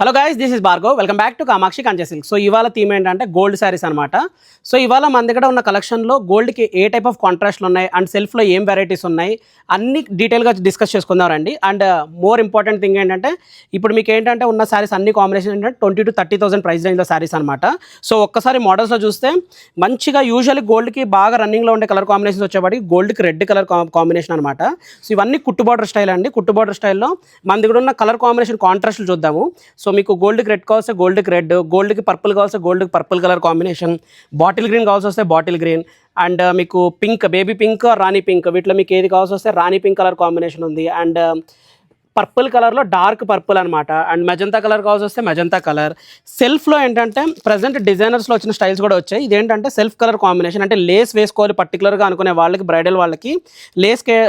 Hello guys, this is Bhargav. Welcome back to Kamakshi కంచె silk. So ఇవాళ theme ఏంటంటే gold saris అనమాట. సో ఇవాళ మన దగ్గర ఉన్న కలెక్షన్లో గోల్డ్కి ఏ టైప్ ఆఫ్ కాంట్రాస్ట్లు ఉన్నాయి అండ్ సెల్ఫ్లో ఏం వెరైటీస్ ఉన్నాయి అన్ని డీటెయిల్గా డిస్కస్ చేసుకుందామండి. అండ్ మోర్ ఇంపార్టెంట్ థింగ్ ఏంటంటే ఇప్పుడు మీకు ఏంటంటే ఉన్న శారీస్ అన్ని కాంబినేషన్ ఏంటంటే 20,000 to 30,000 ప్రైస్ రేంజ్లో శారీస్ అనమాట. సో ఒక్కసారి మోడల్స్లో చూస్తే మంచిగా యూజువల్లీ గోల్డ్కి బాగా రన్నింగ్లో ఉండే కలర్ కాంబినేషన్స్ వచ్చేవాడికి గోల్డ్కి రెడ్ కలర్ కాంబినేషన్ అనమాట. సో ఇవన్నీ కుట్టు బార్డర్ స్టైల్ అండి. కుట్టు బార్డర్ స్టైల్లో మన దగ్గర ఉన్న కలర్ కాంబినేషన్ కాంట్రాస్ట్లు చూద్దాము. సో మీకు గోల్డ్కి రెడ్ కావాల్సి గోల్డ్కి రెడ్, గోల్డ్కి పర్పుల్ కావాల్సి గోల్డ్కి purple colour combination, bottle green కావాల్సి వస్తే బాటిల్ గ్రీన్, అండ్ మీకు pink, baby pink, rani pink, వీటిలో మీకు ఏది కావాల్సి వస్తే రాణి పింక్ కలర్ కాంబినేషన్ ఉంది. అండ్ పర్పుల్ కలర్లో డార్క్ పర్పుల్ అనమాట. అండ్ మెజంతా కలర్ కావాల్సి వస్తే మెజంతా కలర్. సెల్ఫ్లో ఏంటంటే ప్రజెంట్ డిజైనర్స్లో వచ్చిన స్టైల్స్ కూడా వచ్చాయి. ఇదేంటంటే సెల్ఫ్ కలర్ కాంబినేషన్, అంటే లేస్ వేసుకోవాలి పర్టికులర్గా అనుకునే వాళ్ళకి, బ్రైడల్ వాళ్ళకి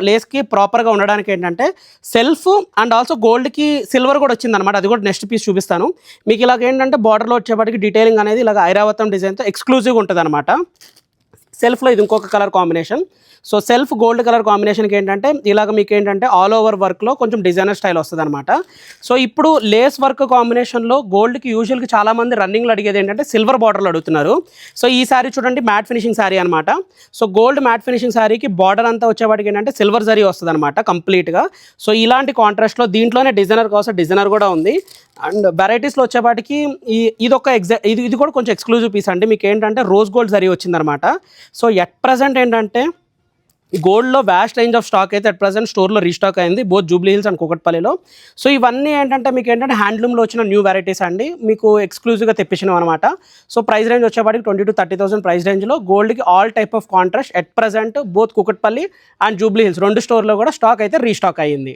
లేస్కి ప్రాపర్గా ఉండడానికి ఏంటంటే సెల్ఫ్ అండ్ ఆల్సో గోల్డ్కి సిల్వర్ కూడా వచ్చిందనమాట. అది కూడా నెక్స్ట్ పీస్ చూపిస్తాను మీకు. ఇలాగ ఏంటంటే బార్డర్లో వచ్చేప్పటికి డీటెయిలింగ్ అనేది ఇలాగ ఐరావతం డిజైన్తో ఎక్స్క్లూజివ్గా ఉంటుంది అనమాట. సెల్ఫ్లో ఇది ఇంకొక colour combination. So self gold colour కాంబినేషన్కి ఏంటంటే ఇలాగ మీకు ఏంటంటే ఆల్ ఓవర్ వర్క్లో కొంచెం డిజైనర్ స్టైల్ వస్తుంది అనమాట. సో ఇప్పుడు లేస్ వర్క్ కాంబినేషన్లో గోల్డ్కి యూజువల్గా చాలామంది రన్నింగ్లో అడిగేది ఏంటంటే సిల్వర్ బార్డర్లో అడుగుతున్నారు. సో ఈ శారీ చూడండి, మ్యాట్ ఫినిషింగ్ శారీ అనమాట. సో గోల్డ్ మ్యాట్ ఫినిషింగ్ శారీకి బార్డర్ అంతా వచ్చేవాడికి ఏంటంటే సిల్వర్ జరీ వస్తుంది అనమాట కంప్లీట్గా. సో ఇలాంటి కాంట్రాస్ట్లో దీంట్లోనే డిజైనర్ కోసం డిజైనర్ కూడా ఉంది. అండ్ వెరైటీస్లో వచ్చేపాటికి ఇది కూడా కొంచెం ఎక్స్క్లూజివ్ పీస్ అండి. మీకు ఏంటంటే రోజ్ గోల్డ్ జరీ వచ్చిందనమాట. సో ఎట్ ప్రజెంట్ ఏంటంటే గోల్డ్లో వ్యాస్ట్ రేంజ్ ఆఫ్ స్టాక్ అయితే అట్ ప్రజెంట్ స్టోర్లో రీస్టాక్ అయింది, బోత్ జూబ్లీ హిల్స్ అండ్ కూకట్పల్లిలో. సో ఇవన్నీ ఏంటంటే మీకు ఏంటంటే హ్యాండ్లూమ్లో వచ్చిన న్యూ వెరైటీస్ అండి, మీకు ఎక్స్క్లూజివ్గా తెప్పించినాం అనమాట. సో ప్రైస్ రేంజ్ వచ్చేపాటికి 20,000 to 30,000 ప్రైస్ రేంజ్లో గోల్డ్కి all type of contrast at present both Kukatpally and Jubilee Hills 2 స్టోర్లో కూడా స్టాక్ అయితే రీస్టాక్ అయ్యింది.